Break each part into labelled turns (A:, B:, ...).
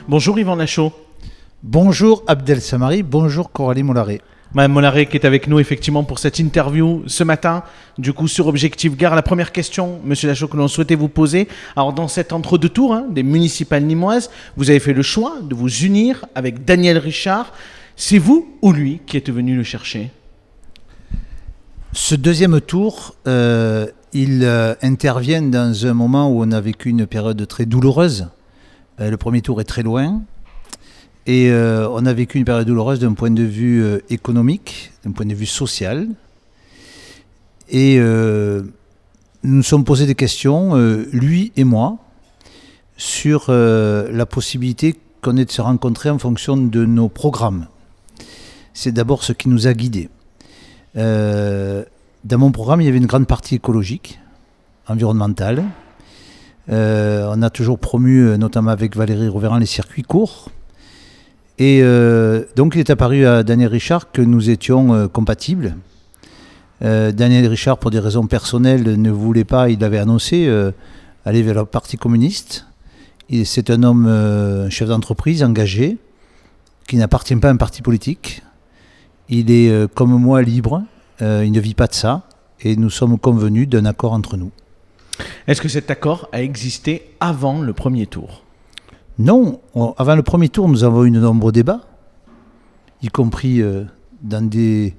A: Bonjour Yvan Lachaud.
B: Bonjour Abdel Samari, bonjour Coralie Mollaret.
A: Madame Mollaret qui est avec nous effectivement pour cette interview ce matin, du coup sur Objectif Gare. La première question, Monsieur Lachaud, que l'on souhaitait vous poser. Alors dans cet entre-deux tours des municipales nîmoises, vous avez fait le choix de vous unir avec Daniel Richard. C'est vous ou lui qui êtes venu le chercher ?
B: Ce deuxième tour, il intervient dans un moment où on a vécu une période très douloureuse. Le premier tour est très loin. Et on a vécu une période douloureuse d'un point de vue économique, d'un point de vue social. Et nous nous sommes posé des questions, lui et moi, sur la possibilité qu'on ait de se rencontrer en fonction de nos programmes. C'est d'abord ce qui nous a guidés. Dans mon programme, il y avait une grande partie écologique, environnementale. On a toujours promu, notamment avec Valérie Rouvéran, les circuits courts. Et donc il est apparu à Daniel Richard que nous étions compatibles. Daniel Richard, pour des raisons personnelles, ne voulait pas, il avait annoncé, aller vers le Parti communiste. C'est un homme, chef d'entreprise, engagé, qui n'appartient pas à un parti politique. Il est, comme moi, libre, il ne vit pas de ça, et nous sommes convenus d'un accord entre nous.
A: Est-ce que cet accord a existé avant le premier tour ?
B: Non, avant le premier tour, nous avons eu de nombreux débats, y compris dans des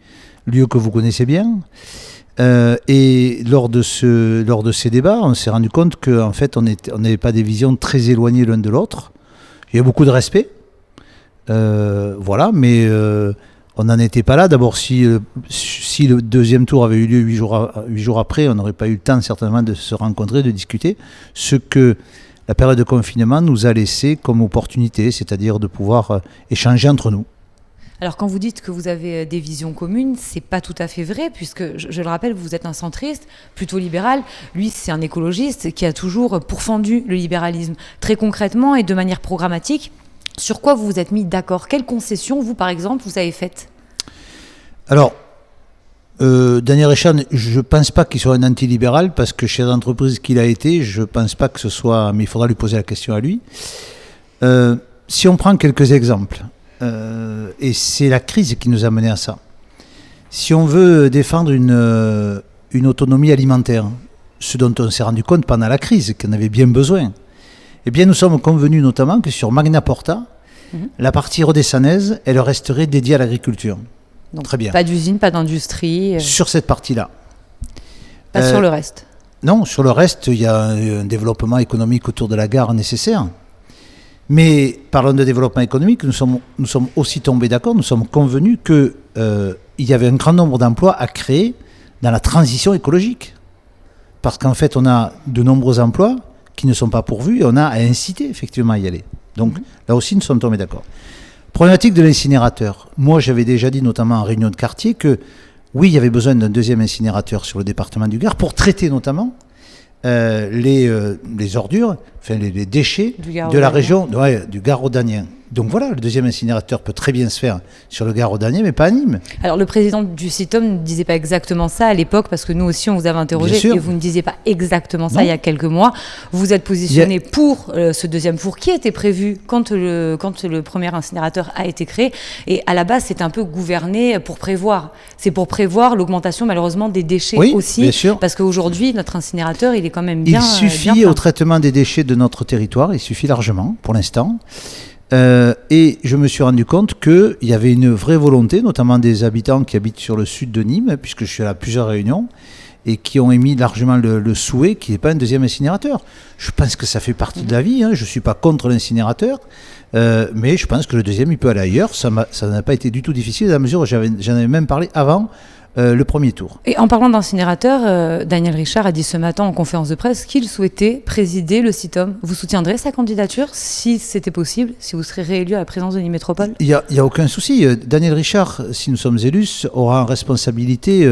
B: lieux que vous connaissez bien. Et lors de ces débats, on s'est rendu compte qu'en fait, on n'avait pas des visions très éloignées l'un de l'autre. Il y a beaucoup de respect, voilà, mais on n'en était pas là. D'abord, si le deuxième tour avait eu lieu 8 jours après, on n'aurait pas eu le temps certainement de se rencontrer, de discuter. Ce que la période de confinement nous a laissé comme opportunité, c'est-à-dire de pouvoir échanger entre nous.
C: Alors quand vous dites que vous avez des visions communes, c'est pas tout à fait vrai, puisque je le rappelle, vous êtes un centriste, plutôt libéral. Lui, c'est un écologiste qui a toujours pourfendu le libéralisme. Très concrètement et de manière programmatique, sur quoi vous vous êtes mis d'accord ? Quelles concessions, vous par exemple, vous avez faites ?
B: Alors, Daniel Richard, je ne pense pas qu'il soit un anti-libéral, parce que chef d'entreprise qu'il a été, je ne pense pas que ce soit... Mais il faudra lui poser la question à lui. Si on prend quelques exemples, et c'est la crise qui nous a mené à ça. Si on veut défendre une autonomie alimentaire, ce dont on s'est rendu compte pendant la crise, qu'on avait bien besoin, eh bien nous sommes convenus notamment que sur Magna Porta, la partie rodessanaise, elle resterait dédiée à l'agriculture.
C: Donc,
B: très bien.
C: Pas d'usine, pas d'industrie.
B: Sur cette partie-là.
C: Pas sur le reste.
B: Non, sur le reste, il y a un développement économique autour de la gare nécessaire. Mais parlons de développement économique, nous sommes aussi tombés d'accord, nous sommes convenus qu'il y avait un grand nombre d'emplois à créer dans la transition écologique. Parce qu'en fait, on a de nombreux emplois qui ne sont pas pourvus et on a à inciter effectivement à y aller. Donc là aussi, nous sommes tombés d'accord. Problématique de l'incinérateur. Moi, j'avais déjà dit, notamment en réunion de quartier, que oui, il y avait besoin d'un deuxième incinérateur sur le département du Gard pour traiter notamment les ordures, enfin les déchets de la région du Gard rhodanien. Donc voilà, le deuxième incinérateur peut très bien se faire sur le Gard rhodanien, mais pas à Nîmes.
C: Alors le président du CITOM ne disait pas exactement ça à l'époque, parce que nous aussi on vous avait interrogé et vous ne disiez pas exactement ça il y a quelques mois. Vous vous êtes positionné pour ce deuxième four qui était prévu quand le premier incinérateur a été créé. Et à la base, c'est un peu gouverné pour prévoir. C'est pour prévoir l'augmentation malheureusement des déchets aussi.
B: Bien sûr.
C: Parce qu'aujourd'hui, notre incinérateur, il est quand même bien.
B: Il suffit au traitement des déchets de notre territoire, il suffit largement pour l'instant. Et je me suis rendu compte qu'il y avait une vraie volonté, notamment des habitants qui habitent sur le sud de Nîmes, puisque je suis allé à plusieurs réunions, et qui ont émis largement le souhait qu'il n'y ait pas un deuxième incinérateur. Je pense que ça fait partie de la vie, je ne suis pas contre l'incinérateur, mais je pense que le deuxième, il peut aller ailleurs. Ça n'a pas été du tout difficile, à la mesure où j'en avais même parlé avant le premier tour.
C: Et en parlant d'incinérateur, Daniel Richard a dit ce matin en conférence de presse qu'il souhaitait présider le CITOM. Vous soutiendrez sa candidature si c'était possible, si vous serez réélu à la présidence de Nîmes Métropole ?
B: Il y a aucun souci. Daniel Richard, si nous sommes élus, aura en responsabilité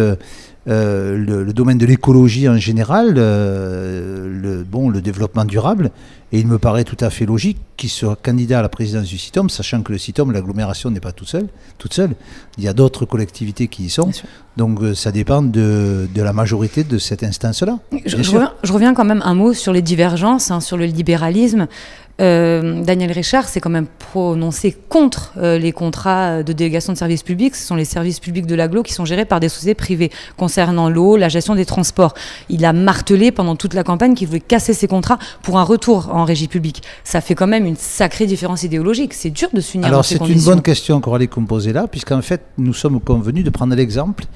B: le domaine de l'écologie en général, le développement durable, et il me paraît tout à fait logique qu'il soit candidat à la présidence du CITOM, sachant que le CITOM, l'agglomération n'est pas toute seule. Il y a d'autres collectivités qui y sont, donc ça dépend de la majorité de cette instance-là.
C: Je reviens quand même un mot sur les divergences, sur le libéralisme. Daniel Richard s'est quand même prononcé contre les contrats de délégation de services publics. Ce sont les services publics de l'agglo qui sont gérés par des sociétés privées concernant l'eau, la gestion des transports. Il a martelé pendant toute la campagne qu'il voulait casser ces contrats pour un retour en régie publique. Ça fait quand même une sacrée différence idéologique. C'est dur de s'unir dans ces conditions.
B: Alors c'est une bonne question Coralie que vous me posez là, puisqu'en fait nous sommes convenus de prendre l'exemple.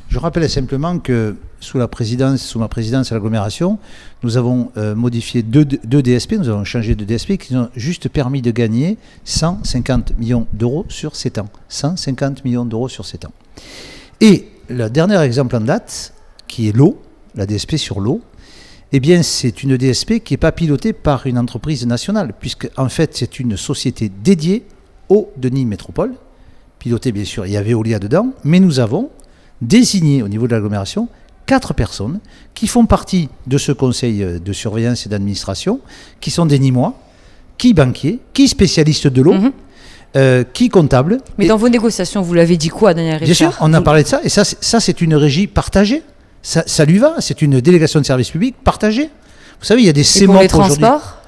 B: Je rappelle simplement que sous ma présidence à l'agglomération, nous avons modifié deux DSP, nous avons changé de DSP qui nous ont juste permis de gagner 150 millions d'euros sur 7 ans. 150 millions d'euros sur 7 ans. Et le dernier exemple en date, qui est l'eau, la DSP sur l'eau, eh bien c'est une DSP qui n'est pas pilotée par une entreprise nationale, puisque en fait c'est une société dédiée Eau de Nîmes Métropole, pilotée bien sûr, il y avait Veolia dedans, mais nous avons désigné au niveau de l'agglomération 4 personnes qui font partie de ce conseil de surveillance et d'administration, qui sont des Nîmois, qui banquiers, qui spécialistes de l'eau, qui comptables.
C: Mais dans vos négociations, vous l'avez dit quoi, Daniel Richard ?
B: Bien sûr, on a parlé de ça, et ça c'est une régie partagée. Ça lui va, c'est une délégation de service public partagée. Vous savez, il y a des CEMOP
C: aujourd'hui. Pour les transports ?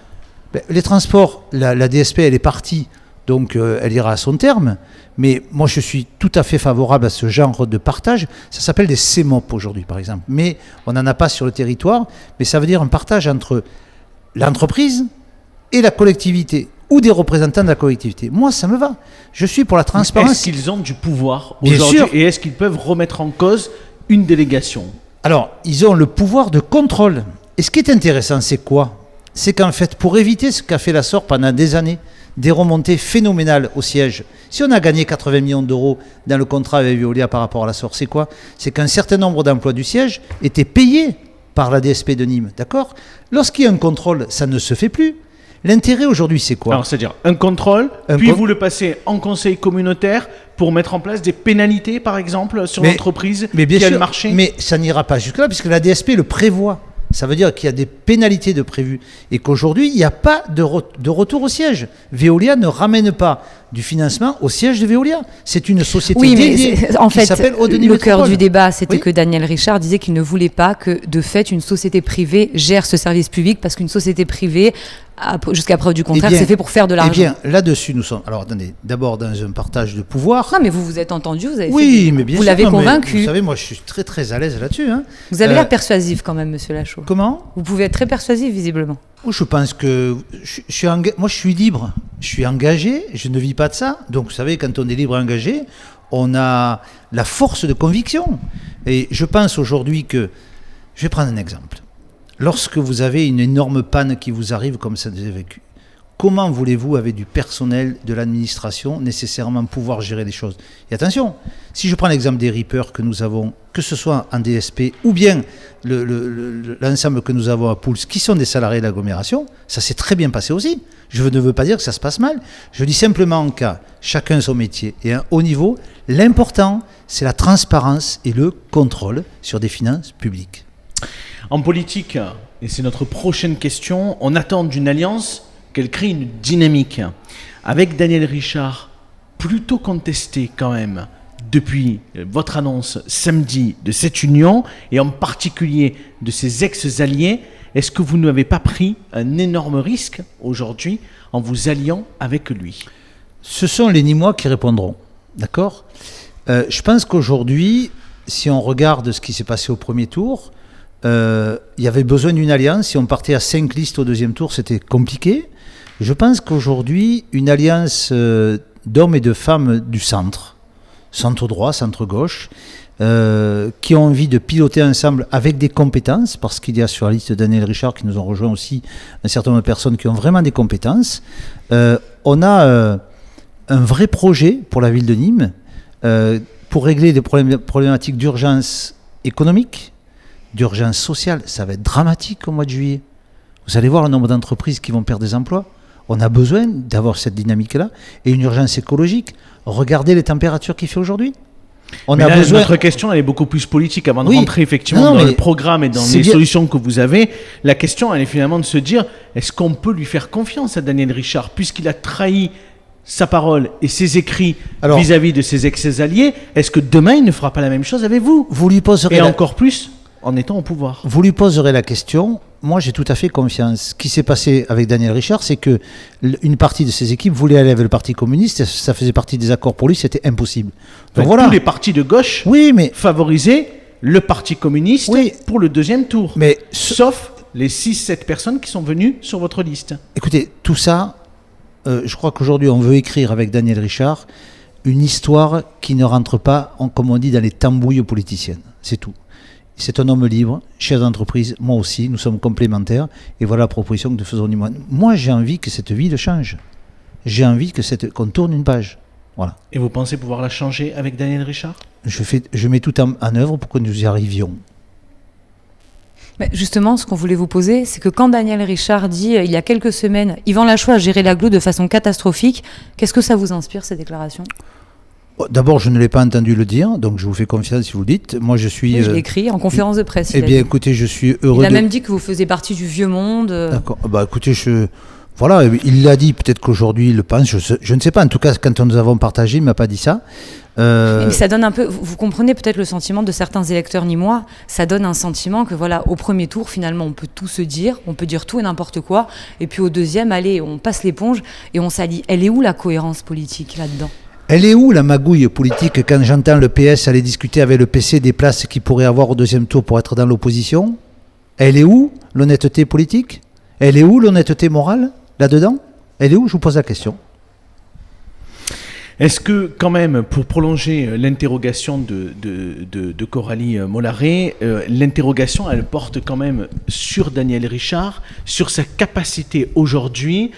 B: Les transports, la DSP, elle est partie, donc elle ira à son terme. Mais moi, je suis tout à fait favorable à ce genre de partage. Ça s'appelle des CEMOP aujourd'hui, par exemple. Mais on n'en a pas sur le territoire. Mais ça veut dire un partage entre l'entreprise et la collectivité, ou des représentants de la collectivité. Moi, ça me va. Je suis pour la transparence.
A: Est-ce qu'ils ont du pouvoir aujourd'hui ? Et est-ce qu'ils peuvent remettre en cause une délégation ?
B: Alors, ils ont le pouvoir de contrôle. Et ce qui est intéressant, c'est quoi ? C'est qu'en fait, pour éviter ce qu'a fait la SOR pendant des années, des remontées phénoménales au siège. Si on a gagné 80 millions d'euros dans le contrat avec Veolia par rapport à la SOR, c'est quoi ? C'est qu'un certain nombre d'emplois du siège étaient payés par la DSP de Nîmes, d'accord ? Lorsqu'il y a un contrôle, ça ne se fait plus. L'intérêt aujourd'hui, c'est quoi ?
A: Alors, c'est-à-dire un contrôle, puis vous le passez en conseil communautaire pour mettre en place des pénalités, par exemple, sur l'entreprise qui a le marché ?
B: Mais ça n'ira pas jusque-là, puisque la DSP le prévoit. Ça veut dire qu'il y a des pénalités de prévues et qu'aujourd'hui, il n'y a pas de retour au siège. Veolia ne ramène pas du financement au siège de Veolia. C'est une société dédiée qui s'appelle Eau de Nîmes Métropole.
C: Le cœur du débat, c'était que Daniel Richard disait qu'il ne voulait pas que, de fait, une société privée gère ce service public parce qu'une société privée, jusqu'à preuve du contraire, c'est fait pour faire de l'argent.
B: Eh bien, là-dessus, nous sommes... Alors, attendez, d'abord dans un partage de pouvoir...
C: Non, mais vous vous êtes entendu, vous avez
B: mais bien
C: vous
B: sûr,
C: l'avez convaincu.
B: Vous savez, moi, je suis très, très à l'aise là-dessus.
C: Vous avez l'air persuasif quand même, monsieur Lachaud.
B: Comment ?
C: Vous pouvez être très persuasif, visiblement.
B: Je pense que... Moi, je suis libre. Je suis engagé, je ne vis pas de ça. Donc, vous savez, quand on est libre et engagé, on a la force de conviction. Et je pense aujourd'hui que... Je vais prendre un exemple. Lorsque vous avez une énorme panne qui vous arrive comme ça des vécu, comment voulez-vous, avec du personnel de l'administration, nécessairement pouvoir gérer les choses ? Et attention, si je prends l'exemple des reapers que nous avons, que ce soit en DSP ou bien l'ensemble que nous avons à Pouls, qui sont des salariés de l'agglomération, ça s'est très bien passé aussi. Je ne veux pas dire que ça se passe mal. Je dis simplement qu'à chacun son métier et à un haut niveau, l'important, c'est la transparence et le contrôle sur des finances publiques.
A: En politique, et c'est notre prochaine question, on attend d'une alliance qu'elle crée une dynamique. Avec Daniel Richard, plutôt contesté quand même depuis votre annonce samedi de cette union, et en particulier de ses ex-alliés, est-ce que vous n'avez pas pris un énorme risque aujourd'hui en vous alliant avec lui ?
B: Ce sont les Nîmois qui répondront, d'accord ? Je pense qu'aujourd'hui, si on regarde ce qui s'est passé au premier tour, il y avait besoin d'une alliance. Si on partait à 5 listes au deuxième tour, c'était compliqué. Je pense qu'aujourd'hui, une alliance d'hommes et de femmes du centre droit, centre gauche, qui ont envie de piloter ensemble avec des compétences, parce qu'il y a sur la liste de Daniel Richard qui nous ont rejoint aussi un certain nombre de personnes qui ont vraiment des compétences. On a un vrai projet pour la ville de Nîmes pour régler des problématiques d'urgence économique, d'urgence sociale. Ça va être dramatique au mois de juillet. Vous allez voir le nombre d'entreprises qui vont perdre des emplois. On a besoin d'avoir cette dynamique-là. Et une urgence écologique. Regardez les températures qu'il fait aujourd'hui.
A: Notre question, elle est beaucoup plus politique. Avant de rentrer effectivement dans le programme et dans les solutions que vous avez, la question, elle est finalement de se dire, est-ce qu'on peut lui faire confiance à Daniel Richard, puisqu'il a trahi sa parole et ses écrits vis-à-vis de ses ex-alliés? Est-ce que demain, il ne fera pas la même chose avec vous?
B: Vous lui poserez
A: encore plus en étant au pouvoir.
B: Vous lui poserez la question. Moi, j'ai tout à fait confiance. Ce qui s'est passé avec Daniel Richard, c'est que une partie de ses équipes voulait aller avec le Parti communiste. Ça faisait partie des accords pour lui, c'était impossible.
A: Donc tous les partis de gauche favorisaient le Parti communiste pour le deuxième tour. Sauf les 6-7 personnes qui sont venues sur votre liste.
B: Écoutez, tout ça, je crois qu'aujourd'hui, on veut écrire avec Daniel Richard une histoire qui ne rentre pas, comme on dit, dans les tambouilles politiciennes. C'est tout. C'est un homme libre, chef d'entreprise, moi aussi, nous sommes complémentaires, et voilà la proposition que nous faisons. Moi, j'ai envie que cette ville change. J'ai envie qu'on tourne une page. Voilà.
A: Et vous pensez pouvoir la changer avec Daniel Richard ?
B: Je mets tout en œuvre pour que nous y arrivions.
C: Mais justement, ce qu'on voulait vous poser, c'est que quand Daniel Richard dit, il y a quelques semaines, Yvan Lachaud a géré l'agglo de façon catastrophique, qu'est-ce que ça vous inspire, ces déclarations ?
B: D'abord, je ne l'ai pas entendu le dire, donc je vous fais confiance si vous le dites. Moi, je suis...
C: je l'ai écrit en conférence de presse.
B: Eh bien, écoutez, je suis heureux.
C: Il a même dit que vous faisiez partie du vieux monde.
B: D'accord. Écoutez, voilà, il l'a dit, peut-être qu'aujourd'hui il le pense, je ne sais pas. En tout cas, quand nous avons partagé, il ne m'a pas dit ça.
C: Mais ça donne un peu... Vous comprenez peut-être le sentiment de certains électeurs nîmois. Ça donne un sentiment que, voilà, au premier tour, finalement, on peut tout se dire, on peut dire tout et n'importe quoi. Et puis au deuxième, allez, on passe l'éponge et on s'allie. Elle est où la cohérence politique là-dedans ?
B: Elle est où la magouille politique quand j'entends le PS aller discuter avec le PC des places qu'il pourrait avoir au deuxième tour pour être dans l'opposition ? Elle est où l'honnêteté politique ? Elle est où l'honnêteté morale là-dedans ? Elle est où ? Je vous pose la question.
A: Est-ce que, quand même, pour prolonger l'interrogation de Coralie Mollaret, l'interrogation, elle porte quand même sur Daniel Richard, sur sa capacité aujourd'hui,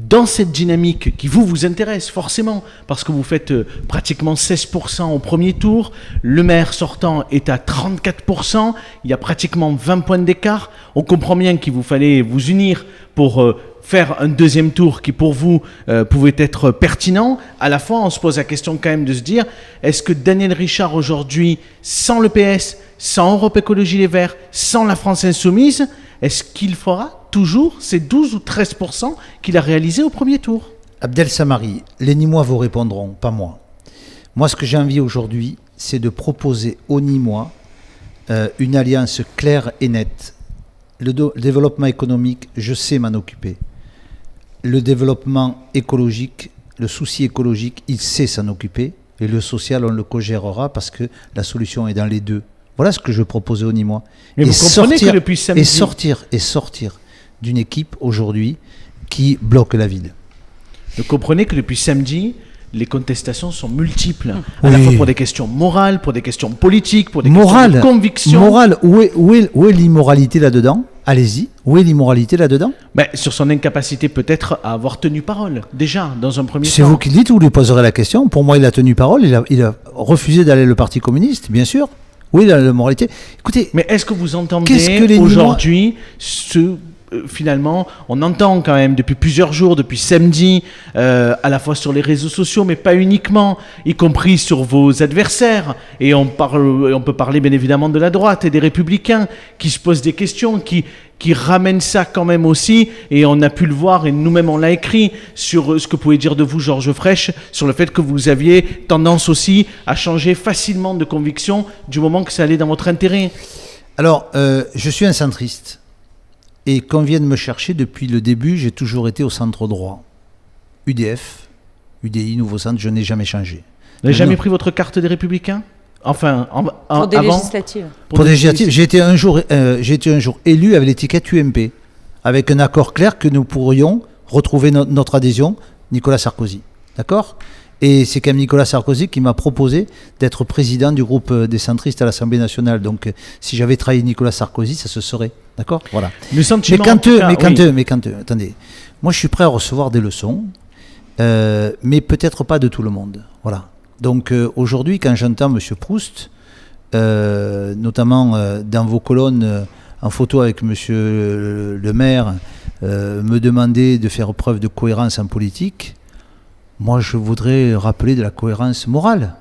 A: dans cette dynamique qui vous intéresse forcément, parce que vous faites pratiquement 16% au premier tour, le maire sortant est à 34%, il y a pratiquement 20 points d'écart, on comprend bien qu'il vous fallait vous unir pour... faire un deuxième tour qui pour vous pouvait être pertinent. À la fois, on se pose la question quand même de se dire, est-ce que Daniel Richard aujourd'hui, sans le PS, sans Europe Écologie Les Verts, sans la France Insoumise, est-ce qu'il fera toujours ces 12 ou 13% qu'il a réalisés au premier tour ?
B: Abdel Samari, les Nîmois vous répondront, pas moi. Moi, ce que j'ai envie aujourd'hui, c'est de proposer aux Nîmois une alliance claire et nette. Le développement économique, je sais m'en occuper. Le développement écologique, le souci écologique, il sait s'en occuper. Et le social, on le co-gérera parce que la solution est dans les deux. Voilà ce que je proposais aux Nîmois.
A: Mais vous comprenez que depuis samedi...
B: Et sortir d'une équipe aujourd'hui qui bloque la ville.
A: Vous comprenez que depuis samedi, les contestations sont multiples. À la fois pour des questions morales, pour des questions politiques, pour des questions de conviction.
B: Morale, où est l'immoralité là-dedans ? Allez-y, où est l'immoralité là-dedans ?
A: Sur son incapacité peut-être à avoir tenu parole, déjà, dans un premier temps.
B: C'est vous qui le dites, vous lui poserez la question. Pour moi, il a tenu parole, il a refusé d'aller le Parti communiste, bien sûr. Oui, la moralité. Écoutez,
A: mais est-ce que vous entendez aujourd'hui finalement, on entend quand même depuis plusieurs jours, depuis samedi, à la fois sur les réseaux sociaux, mais pas uniquement, y compris sur vos adversaires. Et on peut parler bien évidemment de la droite et des Républicains qui se posent des questions, qui ramènent ça quand même aussi. Et on a pu le voir, et nous-mêmes on l'a écrit, sur ce que pouvait dire de vous Georges Frêche, sur le fait que vous aviez tendance aussi à changer facilement de conviction du moment que ça allait dans votre intérêt.
B: Alors, je suis un centriste. Et qu'on vienne me chercher depuis le début, j'ai toujours été au centre droit. UDF, UDI, Nouveau Centre, je n'ai jamais changé.
A: Vous n'avez jamais pris votre carte des Républicains ? Enfin,
C: pour des législatives.
B: Pour des législatives, j'ai été un jour élu avec l'étiquette UMP, avec un accord clair que nous pourrions retrouver notre adhésion, Nicolas Sarkozy. D'accord ? Et c'est quand même Nicolas Sarkozy qui m'a proposé d'être président du groupe des centristes à l'Assemblée nationale. Donc, si j'avais trahi Nicolas Sarkozy, ça se serait. D'accord ? Voilà.
A: Le sentiment.
B: Mais quand attendez. Moi, je suis prêt à recevoir des leçons, mais peut-être pas de tout le monde. Voilà. Donc, aujourd'hui, quand j'entends M. Proust, notamment dans vos colonnes en photo avec M. le maire, me demander de faire preuve de cohérence en politique, moi, je voudrais rappeler de la cohérence morale.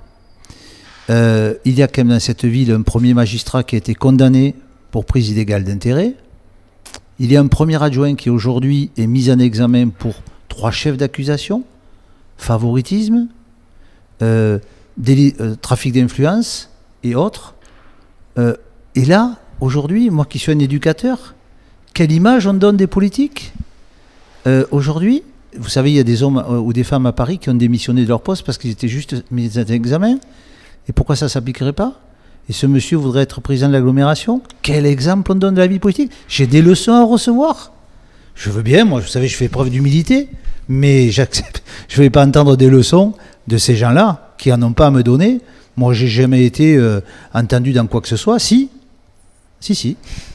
B: il y a quand même dans cette ville un premier magistrat qui a été condamné pour prise illégale d'intérêt. Il y a un premier adjoint qui aujourd'hui est mis en examen pour 3 chefs d'accusation, favoritisme, trafic d'influence et autres. Et là, aujourd'hui, moi qui suis un éducateur, quelle image on donne des politiques ? Aujourd'hui, vous savez, il y a des hommes ou des femmes à Paris qui ont démissionné de leur poste parce qu'ils étaient juste mis en examen. Et pourquoi ça ne s'appliquerait pas ? Et ce monsieur voudrait être président de l'agglomération. Quel exemple on donne de la vie politique ? J'ai des leçons à recevoir. Je veux bien, moi, vous savez, je fais preuve d'humilité, mais j'accepte. Je ne vais pas entendre des leçons de ces gens-là qui n'en ont pas à me donner. Moi, je n'ai jamais été entendu dans quoi que ce soit. Si,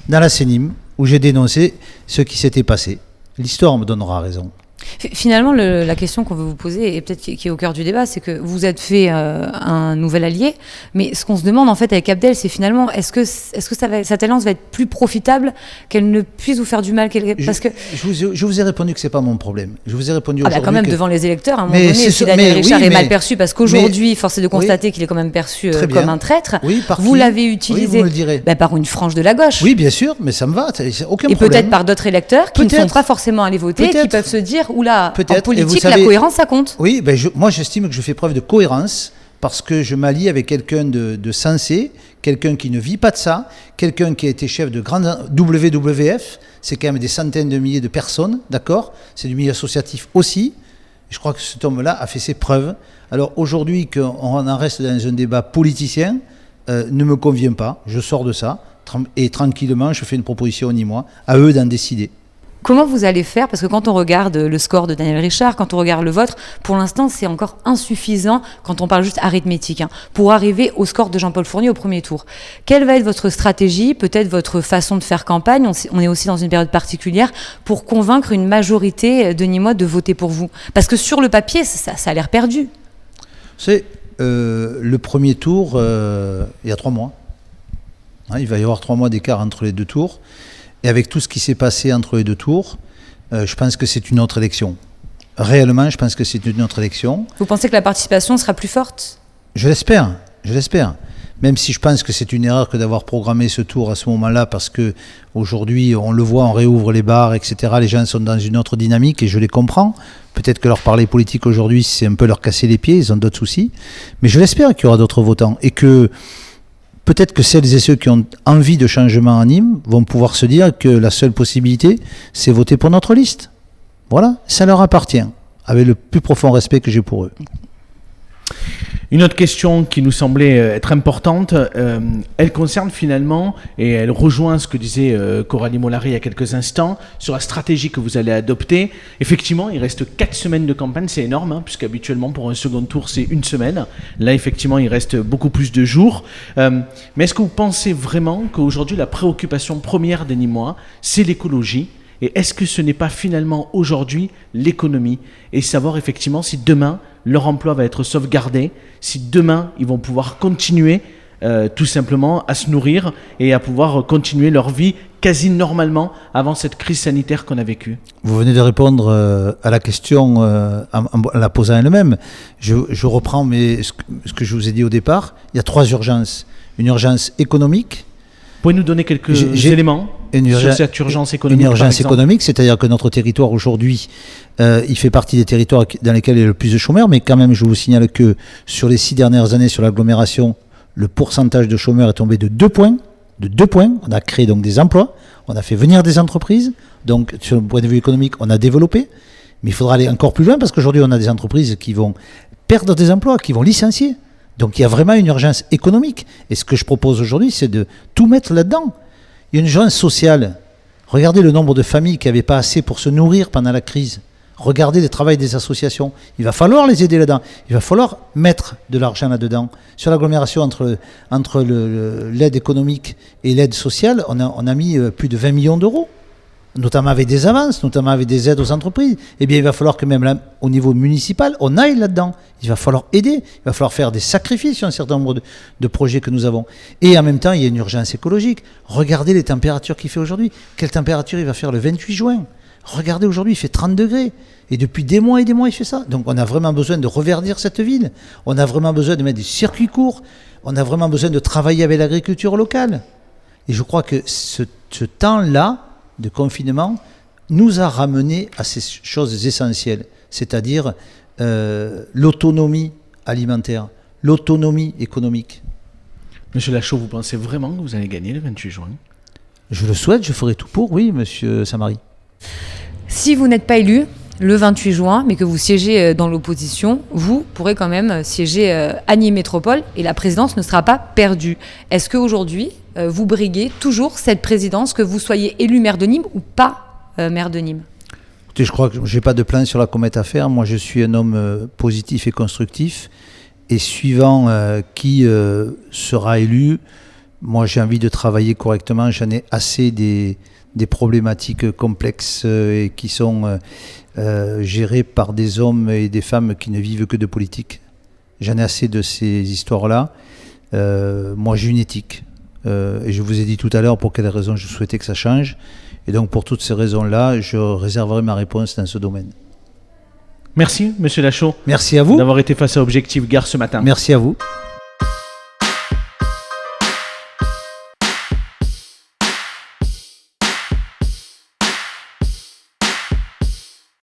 B: dans la CENIM, où j'ai dénoncé ce qui s'était passé. L'histoire me donnera raison.
C: Finalement, la question qu'on veut vous poser, et peut-être qui est au cœur du débat, c'est que vous êtes fait un nouvel allié, mais ce qu'on se demande en fait avec Abdel, c'est finalement, est-ce que cette alliance va être plus profitable, qu'elle ne puisse vous faire du mal parce que...
B: Je vous ai répondu que c'est pas mon problème. Je vous ai répondu aujourd'hui
C: quand même devant les électeurs, à un moment donné, si Daniel Richard est mal perçu, parce qu'aujourd'hui, force est de constater qu'il est quand même perçu comme un traître, vous l'avez utilisé par une frange de la gauche.
B: Oui, bien sûr, mais ça me va, aucun problème.
C: Et peut-être par d'autres électeurs qui ne sont pas forcément allés voter, qui peuvent se dire, oula, en politique, la cohérence, ça compte.
B: Oui, moi j'estime que je fais preuve de cohérence parce que je m'allie avec quelqu'un de sensé, quelqu'un qui ne vit pas de ça, quelqu'un qui a été chef de grande WWF, c'est quand même des centaines de milliers de personnes, d'accord ? C'est du milieu associatif aussi. Je crois que cet homme-là a fait ses preuves. Alors aujourd'hui, qu'on en reste dans un débat politicien, ne me convient pas. Je sors de ça et tranquillement, je fais une proposition ni moi, à eux d'en décider.
C: Comment vous allez faire ? Parce que quand on regarde le score de Daniel Richard, quand on regarde le vôtre, pour l'instant, c'est encore insuffisant, quand on parle juste arithmétique, pour arriver au score de Jean-Paul Fournier au premier tour. Quelle va être votre stratégie, peut-être votre façon de faire campagne ? On est aussi dans une période particulière pour convaincre une majorité de Nîmois de voter pour vous. Parce que sur le papier, ça a l'air perdu.
B: C'est le premier tour, il y a 3 mois. Il va y avoir 3 mois d'écart entre les 2 tours. Et avec tout ce qui s'est passé entre les 2 tours, je pense que c'est une autre élection. Réellement, je pense que c'est une autre élection.
C: Vous pensez que la participation sera plus forte ?
B: Je l'espère. Même si je pense que c'est une erreur que d'avoir programmé ce tour à ce moment-là, parce qu'aujourd'hui, on le voit, on réouvre les bars, etc. Les gens sont dans une autre dynamique et je les comprends. Peut-être que leur parler politique aujourd'hui, c'est un peu leur casser les pieds, ils ont d'autres soucis. Mais je l'espère qu'il y aura d'autres votants et que... Peut-être que celles et ceux qui ont envie de changement à Nîmes vont pouvoir se dire que la seule possibilité, c'est voter pour notre liste. Voilà, ça leur appartient, avec le plus profond respect que j'ai pour eux.
A: Une autre question qui nous semblait être importante, elle concerne finalement, et elle rejoint ce que disait Coralie Mollary il y a quelques instants, sur la stratégie que vous allez adopter. Effectivement, il reste 4 semaines de campagne, c'est énorme, puisqu'habituellement pour un second tour, c'est 1 semaine. Là, effectivement, il reste beaucoup plus de jours. Mais est-ce que vous pensez vraiment qu'aujourd'hui, la préoccupation première des Nîmois, c'est l'écologie ? Et est-ce que ce n'est pas finalement aujourd'hui l'économie ? Et savoir effectivement si demain, leur emploi va être sauvegardé, si demain, ils vont pouvoir continuer tout simplement à se nourrir et à pouvoir continuer leur vie quasi normalement avant cette crise sanitaire qu'on a vécue.
B: Vous venez de répondre à la question en la posant elle-même. Je reprends ce que je vous ai dit au départ. Il y a 3 urgences. Une urgence économique.
A: Vous pouvez nous donner quelques éléments sur cette urgence économique?
B: Une urgence économique, c'est-à-dire que notre territoire aujourd'hui, il fait partie des territoires dans lesquels il y a le plus de chômeurs, mais quand même, je vous signale que sur les 6 dernières années sur l'agglomération, le pourcentage de chômeurs est tombé de 2 points. De 2 points. On a créé donc des emplois, on a fait venir des entreprises, donc sur le point de vue économique, on a développé, mais il faudra aller encore plus loin parce qu'aujourd'hui, on a des entreprises qui vont perdre des emplois, qui vont licencier. Donc il y a vraiment une urgence économique. Et ce que je propose aujourd'hui, c'est de tout mettre là-dedans. Il y a une urgence sociale. Regardez le nombre de familles qui n'avaient pas assez pour se nourrir pendant la crise. Regardez le travail des associations. Il va falloir les aider là-dedans. Il va falloir mettre de l'argent là-dedans. Sur l'agglomération, entre l'aide économique et l'aide sociale, on a mis plus de 20 millions d'euros. Notamment avec des avances, notamment avec des aides aux entreprises. Eh bien, il va falloir que même là, au niveau municipal, on aille là-dedans. Il va falloir aider, il va falloir faire des sacrifices sur un certain nombre de projets que nous avons. Et en même temps, il y a une urgence écologique. Regardez les températures qu'il fait aujourd'hui. Quelle température il va faire le 28 juin ? Regardez aujourd'hui, il fait 30 degrés. Et depuis des mois, il fait ça. Donc on a vraiment besoin de reverdir cette ville. On a vraiment besoin de mettre des circuits courts. On a vraiment besoin de travailler avec l'agriculture locale. Et je crois que ce temps-là de confinement nous a ramené à ces choses essentielles, c'est-à-dire l'autonomie alimentaire, l'autonomie économique.
A: Monsieur Lachaud, vous pensez vraiment que vous allez gagner le 28 juin ?
B: Je le souhaite, je ferai tout pour, oui, monsieur Samary.
C: Si vous n'êtes pas élu le 28 juin, mais que vous siégez dans l'opposition, vous pourrez quand même siéger à Nîmes Métropole et la présidence ne sera pas perdue. Est-ce qu'aujourd'hui, vous briguez toujours cette présidence, que vous soyez élu maire de Nîmes ou pas maire de Nîmes ?
B: Écoutez, je crois que je n'ai pas de plan sur la comète à faire. Moi, je suis un homme positif et constructif. Et suivant qui sera élu, moi, j'ai envie de travailler correctement. J'en ai assez des problématiques complexes et qui sont gérées par des hommes et des femmes qui ne vivent que de politique. J'en ai assez de ces histoires-là. Moi, j'ai une éthique. Et je vous ai dit tout à l'heure pour quelles raisons je souhaitais que ça change. Et donc, pour toutes ces raisons-là, je réserverai ma réponse dans ce domaine.
A: Merci, monsieur Lachaud.
B: Merci à vous.
A: D'avoir été face à Objectif Gare ce matin.
B: Merci à vous.